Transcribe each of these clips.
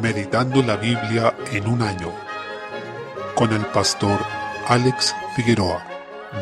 Meditando la Biblia en un año, con el pastor Alex Figueroa.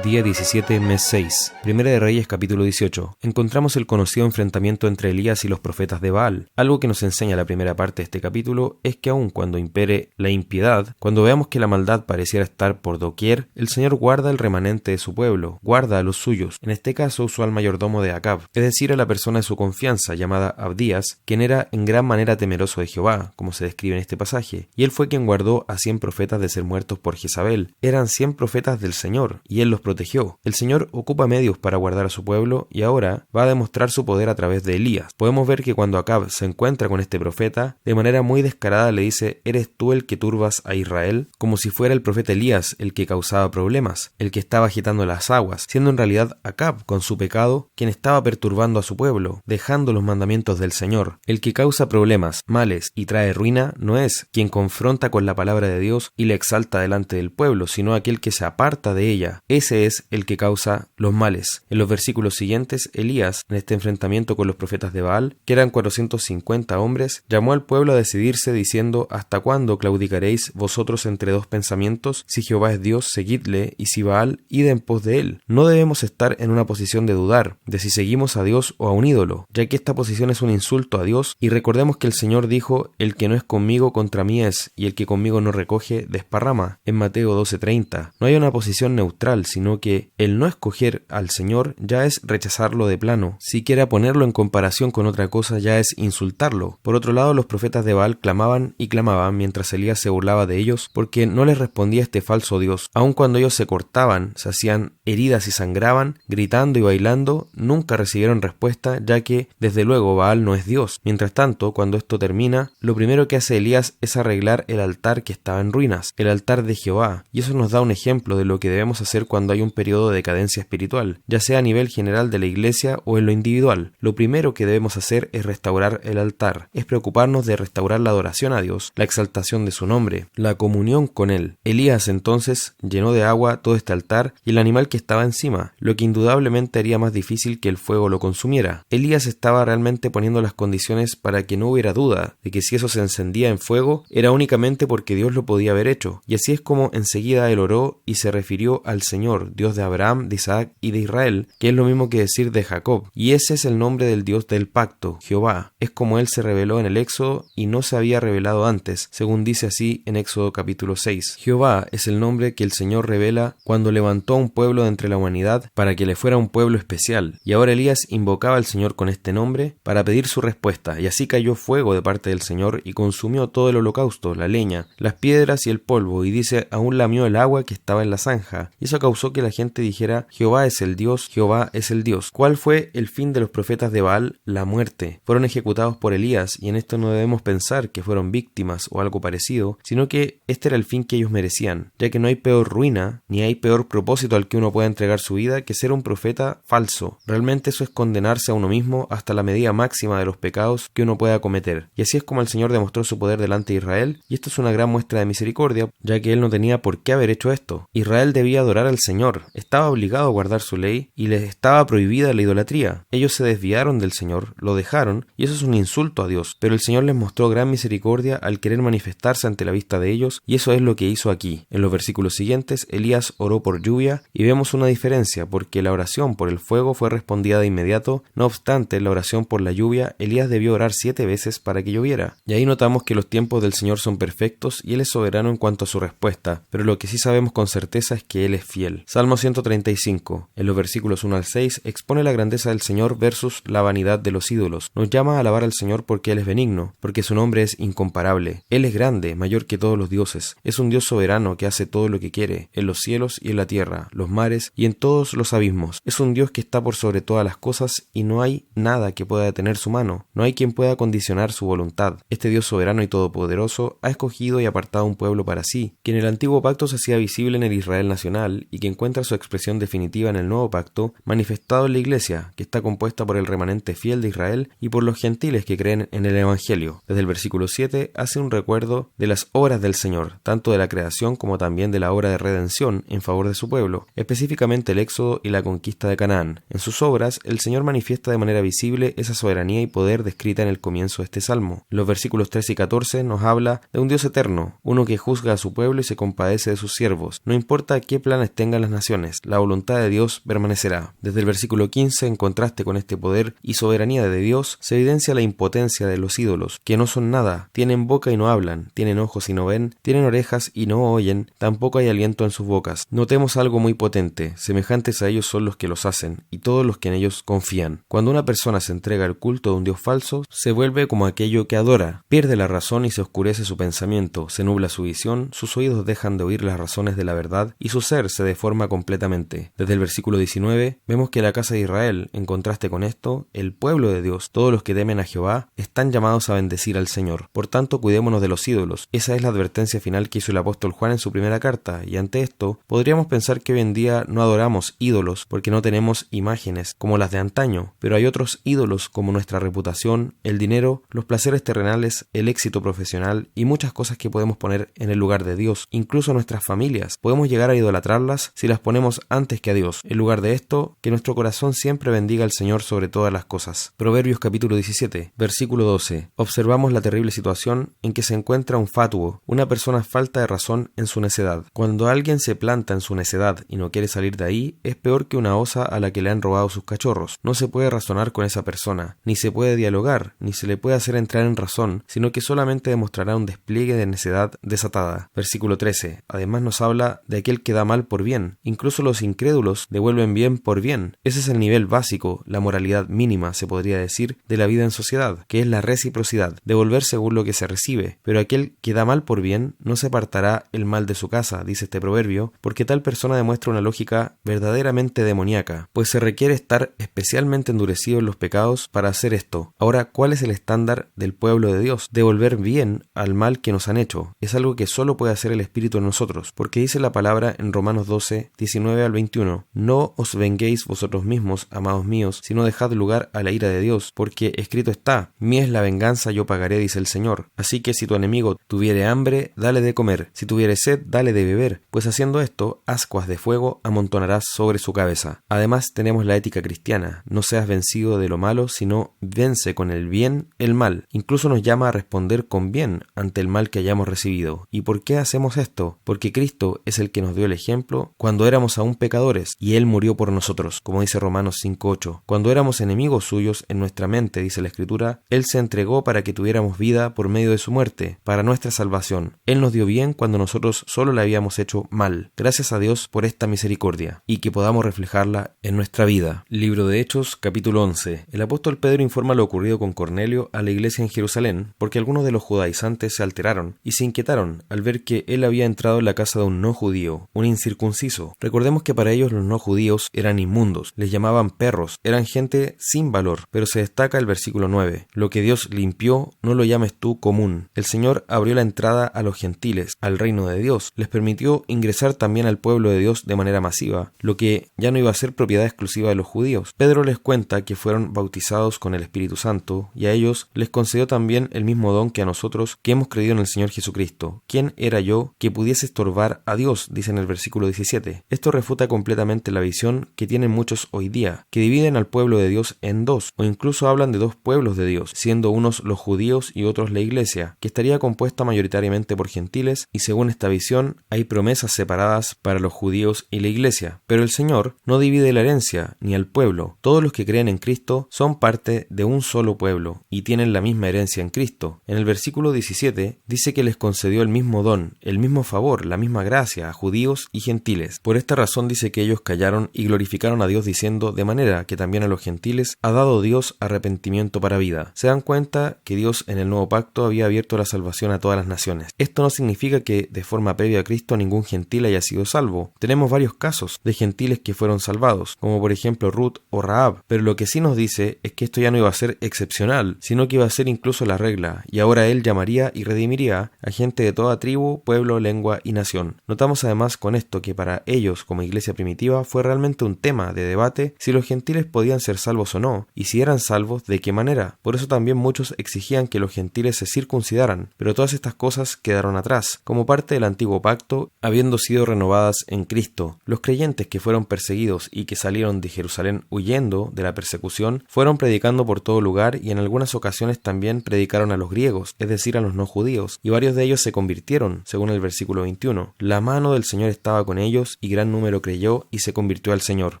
Día 17, mes 6. Primera de Reyes, capítulo 18. Encontramos el conocido enfrentamiento entre Elías y los profetas de Baal. Algo que nos enseña la primera parte de este capítulo es que aun cuando impere la impiedad, cuando veamos que la maldad pareciera estar por doquier, el Señor guarda el remanente de su pueblo, guarda a los suyos. En este caso usó al mayordomo de Acab, es decir, a la persona de su confianza, llamada Abdías, quien era en gran manera temeroso de Jehová, como se describe en este pasaje. Y él fue quien guardó a 100 profetas de ser muertos por Jezabel. Eran 100 profetas del Señor, y él los protegió. El Señor ocupa medios para guardar a su pueblo y ahora va a demostrar su poder a través de Elías. Podemos ver que cuando Acab se encuentra con este profeta, de manera muy descarada le dice: ¿eres tú el que turbas a Israel? Como si fuera el profeta Elías el que causaba problemas, el que estaba agitando las aguas, siendo en realidad Acab, con su pecado, quien estaba perturbando a su pueblo, dejando los mandamientos del Señor. El que causa problemas, males y trae ruina no es quien confronta con la palabra de Dios y la exalta delante del pueblo, sino aquel que se aparta de ella. Ese es el que causa los males. En los versículos siguientes, Elías, en este enfrentamiento con los profetas de Baal, que eran 450 hombres, llamó al pueblo a decidirse diciendo: ¿hasta cuándo claudicaréis vosotros entre dos pensamientos? Si Jehová es Dios, seguidle, y si Baal, id en pos de él. No debemos estar en una posición de dudar de si seguimos a Dios o a un ídolo, ya que esta posición es un insulto a Dios, y recordemos que el Señor dijo: el que no es conmigo contra mí es, y el que conmigo no recoge desparrama, en Mateo 12:30. No hay una posición neutral, sino que el no escoger al Señor ya es rechazarlo de plano. Siquiera ponerlo en comparación con otra cosa ya es insultarlo. Por otro lado, los profetas de Baal clamaban y clamaban mientras Elías se burlaba de ellos porque no les respondía este falso Dios. Aun cuando ellos se cortaban, se hacían heridas y sangraban, gritando y bailando, nunca recibieron respuesta, ya que desde luego Baal no es Dios. Mientras tanto, cuando esto termina, lo primero que hace Elías es arreglar el altar que estaba en ruinas, el altar de Jehová, y eso nos da un ejemplo de lo que debemos hacer cuando hay un periodo de decadencia espiritual, ya sea a nivel general de la iglesia o en lo individual. Lo primero que debemos hacer es restaurar el altar, es preocuparnos de restaurar la adoración a Dios, la exaltación de su nombre, la comunión con Él. Elías entonces llenó de agua todo este altar y el animal que estaba encima, lo que indudablemente haría más difícil que el fuego lo consumiera. Elías estaba realmente poniendo las condiciones para que no hubiera duda de que si eso se encendía en fuego era únicamente porque Dios lo podía haber hecho, y así es como enseguida él oró y se refirió al Señor, Dios de Abraham, de Isaac y de Israel, que es lo mismo que decir de Jacob, y ese es el nombre del Dios del pacto, Jehová. Es como él se reveló en el Éxodo y no se había revelado antes, según dice así en Éxodo capítulo 6. Jehová es el nombre que el Señor revela cuando levantó a un pueblo de entre la humanidad para que le fuera un pueblo especial, y ahora Elías invocaba al Señor con este nombre para pedir su respuesta, y así cayó fuego de parte del Señor y consumió todo el holocausto, la leña, las piedras y el polvo, y dice: aún lamió el agua que estaba en la zanja, y eso causó que la gente dijera: Jehová es el Dios, Jehová es el Dios. ¿Cuál fue el fin de los profetas de Baal? La muerte. Fueron ejecutados por Elías, y en esto no debemos pensar que fueron víctimas o algo parecido, sino que este era el fin que ellos merecían, ya que no hay peor ruina, ni hay peor propósito al que uno pueda entregar su vida que ser un profeta falso. Realmente eso es condenarse a uno mismo hasta la medida máxima de los pecados que uno pueda cometer. Y así es como el Señor demostró su poder delante de Israel, y esto es una gran muestra de misericordia, ya que él no tenía por qué haber hecho esto. Israel debía adorar al Señor, estaba obligado a guardar su ley y les estaba prohibida la idolatría. Ellos se desviaron del Señor, lo dejaron, y eso es un insulto a Dios, pero el Señor les mostró gran misericordia al querer manifestarse ante la vista de ellos, y eso es lo que hizo aquí. En los versículos siguientes, Elías oró por lluvia, y vemos una diferencia, porque la oración por el fuego fue respondida de inmediato. No obstante, la oración por la lluvia, Elías debió orar 7 veces para que lloviera. Y ahí notamos que los tiempos del Señor son perfectos, y Él es soberano en cuanto a su respuesta, pero lo que sí sabemos con certeza es que Él es fiel. Salmo 135, en los versículos 1 al 6, expone la grandeza del Señor versus la vanidad de los ídolos. Nos llama a alabar al Señor porque Él es benigno, porque su nombre es incomparable. Él es grande, mayor que todos los dioses. Es un Dios soberano que hace todo lo que quiere, en los cielos y en la tierra, los mares y en todos los abismos. Es un Dios que está por sobre todas las cosas y no hay nada que pueda detener su mano. No hay quien pueda condicionar su voluntad. Este Dios soberano y todopoderoso ha escogido y apartado un pueblo para sí, que en el antiguo pacto se hacía visible en el Israel nacional y que encuentra su expresión definitiva en el nuevo pacto, manifestado en la Iglesia, que está compuesta por el remanente fiel de Israel y por los gentiles que creen en el Evangelio. Desde el versículo 7 hace un recuerdo de las obras del Señor, tanto de la creación como también de la obra de redención en favor de su pueblo, específicamente el éxodo y la conquista de Canaán. En sus obras, el Señor manifiesta de manera visible esa soberanía y poder descrita en el comienzo de este salmo. Los versículos 13 y 14 nos habla de un Dios eterno, uno que juzga a su pueblo y se compadece de sus siervos. No importa qué planes tengan las naciones, la voluntad de Dios permanecerá. Desde el versículo 15, en contraste con este poder y soberanía de Dios, se evidencia la impotencia de los ídolos, que no son nada, tienen boca y no hablan, tienen ojos y no ven, tienen orejas y no oyen, tampoco hay aliento en sus bocas. Notemos algo muy potente: semejantes a ellos son los que los hacen, y todos los que en ellos confían. Cuando una persona se entrega al culto de un Dios falso, se vuelve como aquello que adora, pierde la razón y se oscurece su pensamiento, se nubla su visión, sus oídos dejan de oír las razones de la verdad y su ser se deforma completamente. Desde el versículo 19 vemos que la casa de Israel, en contraste con esto, el pueblo de Dios, todos los que temen a Jehová, están llamados a bendecir al Señor. Por tanto, cuidémonos de los ídolos. Esa es la advertencia final que hizo el apóstol Juan en su primera carta, y ante esto podríamos pensar que hoy en día no adoramos ídolos porque no tenemos imágenes como las de antaño, pero hay otros ídolos como nuestra reputación, el dinero, los placeres terrenales, el éxito profesional y muchas cosas que podemos poner en el lugar de Dios. Incluso nuestras familias podemos llegar a idolatrarlas si las ponemos antes que a Dios. En lugar de esto, que nuestro corazón siempre bendiga al Señor sobre todas las cosas. Proverbios capítulo 17, versículo 12. Observamos la terrible situación en que se encuentra un fatuo, una persona falta de razón en su necedad. Cuando alguien se planta en su necedad y no quiere salir de ahí, es peor que una osa a la que le han robado sus cachorros. No se puede razonar con esa persona, ni se puede dialogar, ni se le puede hacer entrar en razón, sino que solamente demostrará un despliegue de necedad desatada. Versículo 13. Además nos habla de aquel que da mal por bien. Incluso los incrédulos devuelven bien por bien. Ese es el nivel básico, la moralidad mínima, se podría decir, de la vida en sociedad, que es la reciprocidad, devolver según lo que se recibe. Pero aquel que da mal por bien no se apartará el mal de su casa, dice este proverbio, porque tal persona demuestra una lógica verdaderamente demoníaca, pues se requiere estar especialmente endurecido en los pecados para hacer esto. Ahora, ¿cuál es el estándar del pueblo de Dios? Devolver bien al mal que nos han hecho. Es algo que solo puede hacer el Espíritu en nosotros, porque dice la palabra en Romanos 12, 19 al 21, no os venguéis vosotros mismos, amados míos, sino dejad lugar a la ira de Dios, porque escrito está, mía es la venganza, yo pagaré, dice el Señor. Así que si tu enemigo tuviere hambre, dale de comer, si tuviere sed, dale de beber, pues haciendo esto, ascuas de fuego amontonarás sobre su cabeza. Además tenemos la ética cristiana, no seas vencido de lo malo, sino vence con el bien el mal. Incluso nos llama a responder con bien ante el mal que hayamos recibido. ¿Y por qué hacemos esto? Porque Cristo es el que nos dio el ejemplo cuando éramos aún pecadores, y Él murió por nosotros, como dice Romanos 5:8. Cuando éramos enemigos suyos en nuestra mente, dice la Escritura, Él se entregó para que tuviéramos vida por medio de su muerte, para nuestra salvación. Él nos dio bien cuando nosotros solo le habíamos hecho mal. Gracias a Dios por esta misericordia, y que podamos reflejarla en nuestra vida. Libro de Hechos, capítulo 11. El apóstol Pedro informa lo ocurrido con Cornelio a la iglesia en Jerusalén, porque algunos de los judaizantes se alteraron y se inquietaron al ver que él había entrado en la casa de un no judío, un incircunciso. Recordemos que para ellos los no judíos eran inmundos, les llamaban perros, eran gente sin valor, pero se destaca el versículo 9. Lo que Dios limpió, no lo llames tú común. El Señor abrió la entrada a los gentiles, al reino de Dios, les permitió ingresar también al pueblo de Dios de manera masiva, lo que ya no iba a ser propiedad exclusiva de los judíos. Pedro les cuenta que fueron bautizados con el Espíritu Santo, y a ellos les concedió también el mismo don que a nosotros que hemos creído en el Señor Jesucristo. ¿Quién era yo que pudiese estorbar a Dios?, dice en el versículo 17. Esto refuta completamente la visión que tienen muchos hoy día, que dividen al pueblo de Dios en dos, o incluso hablan de dos pueblos de Dios, siendo unos los judíos y otros la iglesia, que estaría compuesta mayoritariamente por gentiles, y según esta visión hay promesas separadas para los judíos y la iglesia. Pero el Señor no divide la herencia ni al pueblo. Todos los que creen en Cristo son parte de un solo pueblo y tienen la misma herencia en Cristo. En el versículo 17 dice que les concedió el mismo don, el mismo favor, la misma gracia a judíos y gentiles. Por esta razón dice que ellos callaron y glorificaron a Dios diciendo, de manera que también a los gentiles ha dado Dios arrepentimiento para vida. Se dan cuenta que Dios en el nuevo pacto había abierto la salvación a todas las naciones. Esto no significa que de forma previa a Cristo ningún gentil haya sido salvo. Tenemos varios casos de gentiles que fueron salvados, como por ejemplo Ruth o Rahab, pero lo que sí nos dice es que esto ya no iba a ser excepcional, sino que iba a ser incluso la regla, y ahora Él llamaría y redimiría a gente de toda tribu, pueblo, lengua y nación. Notamos además con esto que para para ellos como iglesia primitiva fue realmente un tema de debate si los gentiles podían ser salvos o no, y si eran salvos, de qué manera. Por eso también muchos exigían que los gentiles se circuncidaran, pero todas estas cosas quedaron atrás, como parte del antiguo pacto, habiendo sido renovadas en Cristo. Los creyentes que fueron perseguidos y que salieron de Jerusalén huyendo de la persecución, fueron predicando por todo lugar y en algunas ocasiones también predicaron a los griegos, es decir, a los no judíos, y varios de ellos se convirtieron, según el versículo 21. La mano del Señor estaba con ellos y gran número creyó y se convirtió al Señor.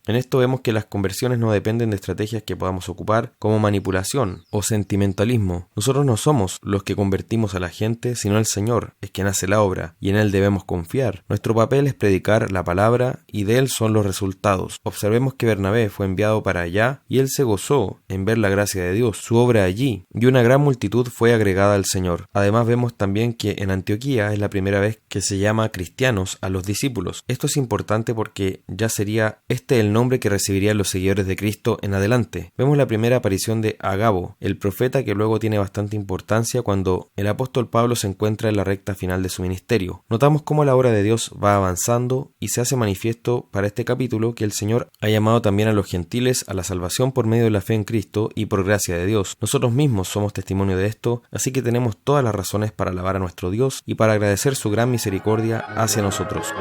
En esto vemos que las conversiones no dependen de estrategias que podamos ocupar como manipulación o sentimentalismo. Nosotros no somos los que convertimos a la gente, sino el Señor es quien hace la obra y en Él debemos confiar. Nuestro papel es predicar la palabra y de Él son los resultados. Observemos que Bernabé fue enviado para allá y él se gozó en ver la gracia de Dios, su obra allí, y una gran multitud fue agregada al Señor. Además vemos también que en Antioquía es la primera vez que se llama cristianos a los discípulos. Esto es importante porque ya sería el nombre que recibirían los seguidores de Cristo en adelante. Vemos la primera aparición de Agabo, el profeta, que luego tiene bastante importancia cuando el apóstol Pablo se encuentra en la recta final de su ministerio. Notamos cómo la obra de Dios va avanzando y se hace manifiesto para este capítulo que el Señor ha llamado también a los gentiles a la salvación por medio de la fe en Cristo y por gracia de Dios. Nosotros mismos somos testimonio de esto, así que tenemos todas las razones para alabar a nuestro Dios y para agradecer su gran misericordia hacia nosotros.